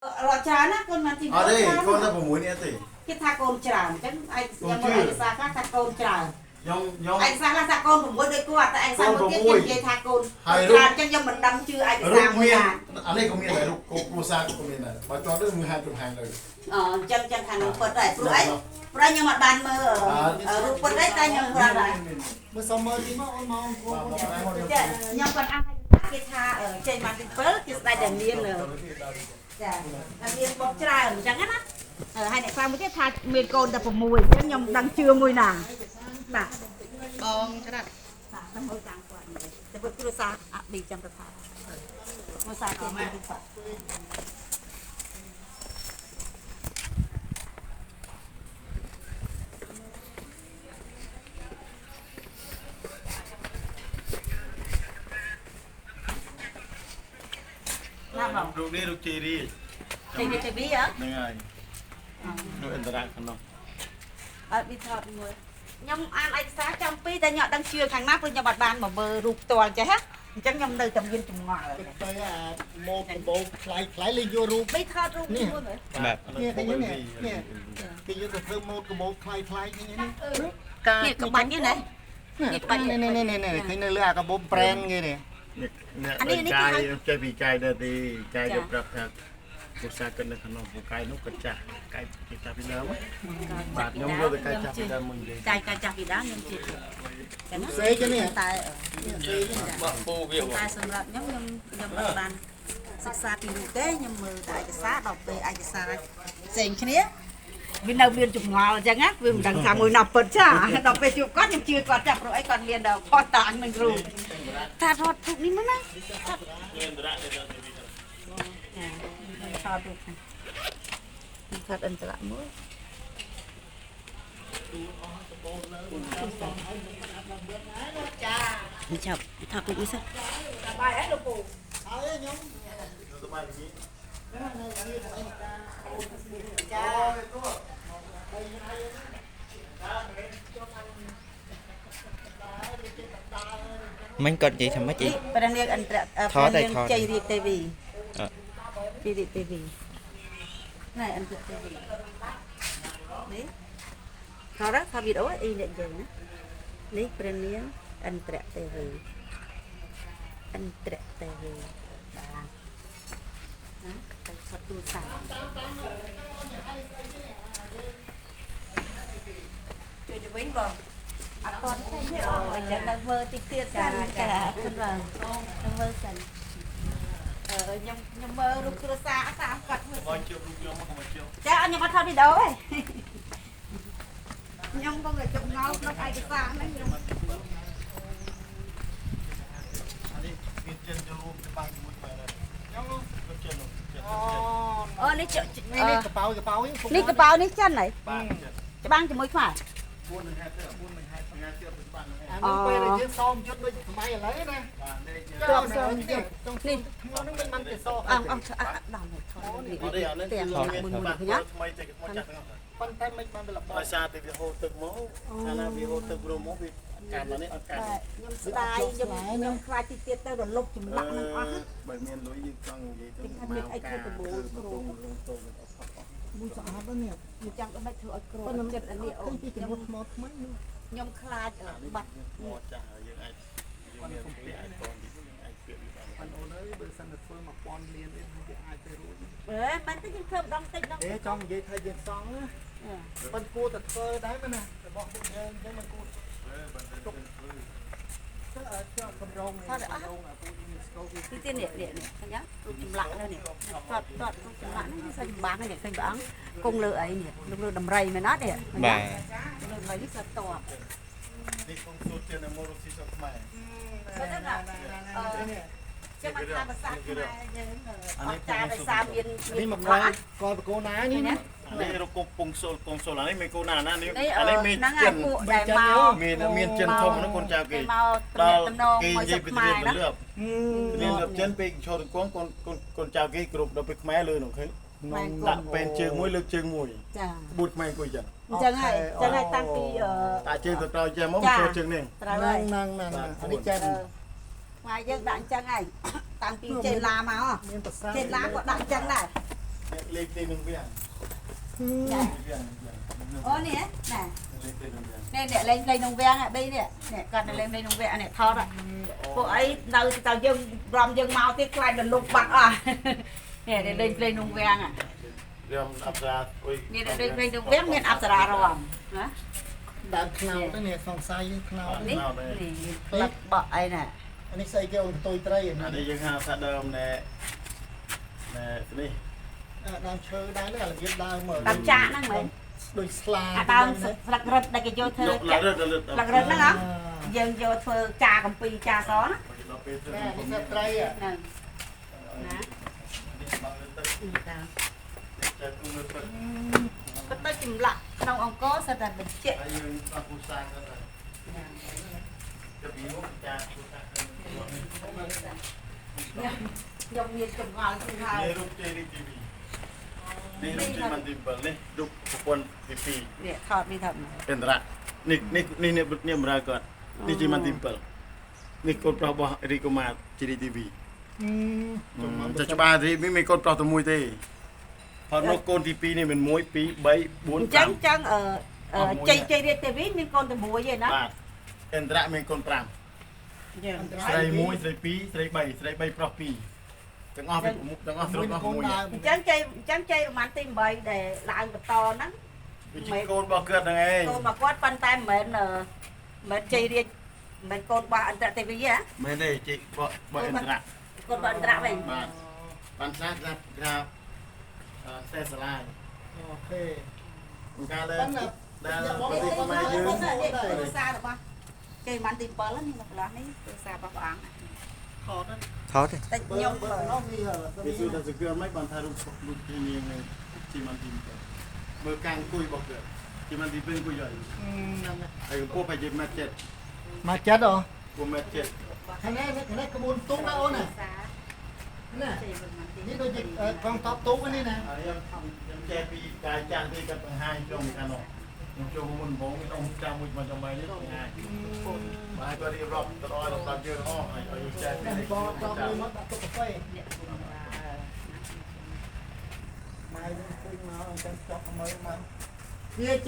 Rồi chả nó con mà thì ở đây con đã bổ mũi nè thì cái thà con chả chắc anhยัง anh xa khác thà con chả ខ្ញុំ anh xa là thà con của mỗi đôi quạt anh xa một tiết kiệm cái thà con chả chắcยังmình đâm chưa anh xa một nhà อันนี้ก็มีอะไรลูกกูซาก็มีอะไรมาจอดด้วยมือหายจุดหายเลย chân chân thằng nó bật đấy rồi nhưng mà bàn mơ ở lúc bật đấy ta nhưng mà đấy មើលសុំមើលទីមកអូនមកគួរ nhưng còn ăn cái thà ở trên bàn cái phớt cái đây để miên rồi miên bọc chả chẳng hết á hai này sang một cái thà miên cồn tập mùi chứ nhưng đang chưa mùi nào nè bong cho đặt nó mùi càng quạtแต่เพื่อซาบีจำประทานมาซาเต็มที่ฝัดลูกนี่ลูกจีรี จีบีเหรอ ยังไงลูกอินทราขนม bị thọt người nhom ăn anh xá trong pi ta nhọ đang chưa thằng mát với nhau bạt bàn mà bờ rụt toàn chứ hết chắc nhom nơi tầm viên trùng ngọt ទៅអាមកដំបូងខ្លាយលេងយករូប bị thọt rụt luôn rồi នេះគេយកនេះគេយកទៅធ្វើមកកបោខ្លាយនេះ នេះក្បាច់នេះណា នេះបាច់នេះឃើញនៅលើអាកបោប្រេនគេនេះ នេះកាយចេះពីកាយដែរទីកាយយកប្រាប់ថាពុសាកិននៅក្នុងពូកាយនោះក៏ចាស់កាយពីតាពីដើមបាទខ្ញុំយកទៅកាយចាស់ពីដើមមួយនិយាយ កាយចាស់ពីដើមខ្ញុំជិះ សេគេនេះ តែ បាក់ពូវា តែសម្រាប់ខ្ញុំអត់បានសិក្សាពីនោះទេខ្ញុំមើលតែឯកសារដល់ពេលឯកសារផ្សេងគ្នាវានៅមានចម្ងល់អញ្ចឹងណាវាមិនដឹងថាមួយណាពិតចាដល់ពេលជួបគាត់ខ្ញុំជឿគាត់ចាប់ព្រោះអីគាត់មានដល់ផតតាំងនឹងគ្រូថាថតទុកនេះមកណាថតទុកថតអន្តរមួយចាចាប់ថតទុកនេះសិនបាយអត់លោកពូហើយខ្ញុំសบายดีចាmình còn gì thầm mấy chị ប្រនាងអន្តរជ័យរាជទេវីពីរាជទេវីណែអន្តរទេវីនេះថតថាវីដេអូអីអ្នកយើងណានេះប្រនាងអន្តរទេវីអន្តរទេវីបាទណាទៅថតទូរស័ព្ទជួយទៅវិញបងអត់តទេអូយដល់មើលតិចទៀតចាសិនបងដល់មើលសិនខ្ញុំមើលរូបគ្រួសារតាមគាត់មើលបងជួបរូបខ្ញុំមកជួបចាខ្ញុំអត់ថតវីដេអូទេខ្ញុំក៏ជប់ងល់ក្នុងឯកសារហ្នឹងខ្ញុំ នេះវាចិនចូលរួមច្បាំងជាមួយខ្មែរខ្ញុំក៏ចិនអូនេះនេះកប៉ៅនេះកប៉ៅនេះចិនហើយច្បាំងជាមួយខ្មែរ 4នឹងហេតុ4នឹងហេតុថ្ងៃទៀតច្បាំង អានេះពេលដែលយើងសោមយុទ្ធដូចសម័យឥឡូវណា បាទនេះ ចូលសោមយុទ្ធក្នុងនេះខ្ញុំនឹងមិនបានទៅសោដល់នេះថតនេះទាំងមួយឃើញអត់ ថ្មីតែមកចាស់ទាំងអស់ ប៉ុន្តែមិនបានទៅលប ដោយសារតែវាហូរទឹកមកកាលណាវាហូរទឹកព្រមមកវាកាត់មកនេះអត់កាត់ ខ្ញុំស្ដាយខ្ញុំខ្លាចទីទៀតទៅរលុបចម្លាក់នឹងអស់ បើមានលុយយើងចង់និយាយទៅមកការមួយស្អាតណាស់នេះ ខ្ញុំចង់ឲ្យធ្វើឲ្យក្រចិត្តអានេះអូ ពីចំនួនថ្មថ្មីនោះ ខ្ញុំខ្លាចបាត់ មកចាស់យើងអាចយើងមានពាក្យអាចតអាចពាក្យបាន បងអូនអើយបើសិនតែធ្វើ1000លានទេយើងអាចទៅរួច មិនទៅយើងធ្វើម្ដងតិចដល់ ចង់និយាយថាយើងសង់ណាប៉ុន្តែគួរតែធ្វើដែរមែនណារបស់ពួកយើងអញ្ចឹងមិនគួរទៅកម្រងនេះកម្រងអាពួកយើងស្គាល់វា ទីទៀតនេះឃើញរូបចម្លាក់នៅនេះថតរូបចម្លាក់នេះសាច់ចម្បាំងនេះឃើញព្រះអង្គគង់លើអីនេះលើដំរីមែនអត់នេះ បាទ លើដំរីនេះសាច់តប នេះគង់សួរទៀតនៅមករុស្ស៊ីស្រុកខ្មែរ ចាំមកថាភាសាខ្មែរយើងអត់ចាដោយសារមាន នេះមកកលបកូណានេះណា នេះរកពងសូលពងសូលអានេះមានកូនណាណានេះ នេះ អានេះមាន ហ្នឹងហើ ចិ យ ន ពួកដែលមក មានចិនធំនោះកូនចៅគេ មកតំណងមួយស្រុកខ្មែរណា មានលឹបចិនពេលឈរទាំងកូនចៅគេគ្រប់ដល់ពេលខ្មែរលើនោះឃើញដាក់ពេនជើងមួយលើកជើងមួយ ចា ក្បួនខ្មែរអង្គុយចឹង អញ្ចឹងហើយតាំងពី តាជើងទៅក្រោយចេះមកចូលជើងនេះ ត្រូវហើយ ហ្នឹងអានេះចា ថ្ងៃយើងដាក់អញ្ចឹងហើយតាំងពីចេឡាមក មានប្រសាទ ចេឡាក៏ដាក់អញ្ចឹងដែរ ម លេខទីនឹងវា អូនេះណែ លេខទីនឹងវា នេះអ្នកលេងលេងក្នុងវាំងបីនេះនេះគាត់លេងលេងក្នុងវាំងនេះថតពួកអីនៅតែយើងរំយើងមកទៀតខ្លាចទៅលុបបាត់អស់នេះលេងលេងក្នុងវាំង រៀមអប្សរាអុយ នេះលេងលេងក្នុងវាំងមានអប្សរារំណា ដើមខ្នោទៅនេះសង្ស័យខ្នោ នេះនេះផ្លឹកបក់អីណា អានេះស្អីគេអូនតុយត្រី អានេះយើងហៅថាដើមណែនេះ ដើមឈើដែរនេះរបៀបដើមមើល ដើមចាក់ហ្នឹងមែន ដូចស្លា អាដើមស្លឹករឹតដែលគេយកធ្វើ យកឡើងរត់ ស្លឹករឹតហ្នឹងហ៎យើងយកធ្វើចាកំពីចាសណា ដល់ពេលទៅ នេះសត្វត្រី ហ្នឹងណា តែគុំទៅ គាត់ទៅចម្លាក់ក្នុងអង្គរសិតតែបញ្ជាក់ ហើយយើងអត់ពូសាងទៅទៅពីនោះចាពូសាង ខ្ញុំមានចម្ងល់គឺហៅ នេះរូបជេរីទីវីនេះរូបជេមិនទី7នេះរូបប្រព័ន្ធទី2 នេះថតនេះថត ពេនរៈនេះបម្រើគាត់នេះជេមិនទី7នេះកូនប្រុសរបស់រីកូម៉ាជេរីទីវីតែច្បាស់រីមានកូនប្រុសតែមួយទេហើយនោះកូនទី2នេះមិន1 2 3 4 5 អញ្ចឹងជ័យជ័យរាជទេវីមានកូនតែមួយទេណា បាទឥន្ទ្រៈមានកូន5 យើង ស្រី1ស្រី2ស្រី3ស្រី3ប្រុស2ទាំងអស់ទាំងអស់ស្រុកអស់មួយ អញ្ចឹងជ័យរ៉ូម៉ាន់ទី8ដែលឡើងបន្តហ្នឹង វាជាកូនរបស់គាត់ហ្នឹងឯង កូនរបស់គាត់ប៉ុន្តែមិនមែនជ័យរាជមិនមែនកូនរបស់អន្តរទេវីហ៎ មែនទេជីរបស់ឥន្ទ្រៈ កូនរបស់អន្តរវិញ បាទបានខ្លះក្រាបតែសាលា អូខេ កាលដែលប្រទេសខ្មែរយើង គ្រួសាររបស់ជ័យរ៉ូម៉ាន់ទី7នេះមកកន្លោះនេះគ្រួសាររបស់ព្រះអង្គ ថត ថតទេ តែខ្ញុំ បើនោះវា វាសួរតែសង្គ្រាមមិនបានថារូបទីនាងនឹងជីមិនទី7មើលកាំងអង្គុយរបស់គាត់ជីមិនទី2អង្គុយហើយហើយកំពុះប្រយ័ត្នម៉ាត់ចិត្ត មកចិត្តអូ ពុះម៉ាត់ចិត្ត ខាងនេះក្បួនទូកណាអូនណា ណា ជ័យរ៉ូម៉ាន់ទី នេះដូចជាកងតបទូកនេះណា ហើយខ្ញុំចេះពីកាយចាស់នេះគាត់បង្ហាញក្នុងខាងនោះខ្ញុំចូលមុនបងខ្ញុំចាំមួយមកចំបីនេះបង្ហាញបាទគាត់រៀបរាប់ទៅដល់យើងអស់ហើយយើងចេះពី តែ នេះ បតបលើមកដាក់ទុកកាហ្វេ អ្នកគុំតា ម៉ែនឹងពេញមកអញ្ចឹងចប់មើលមកវាចេះ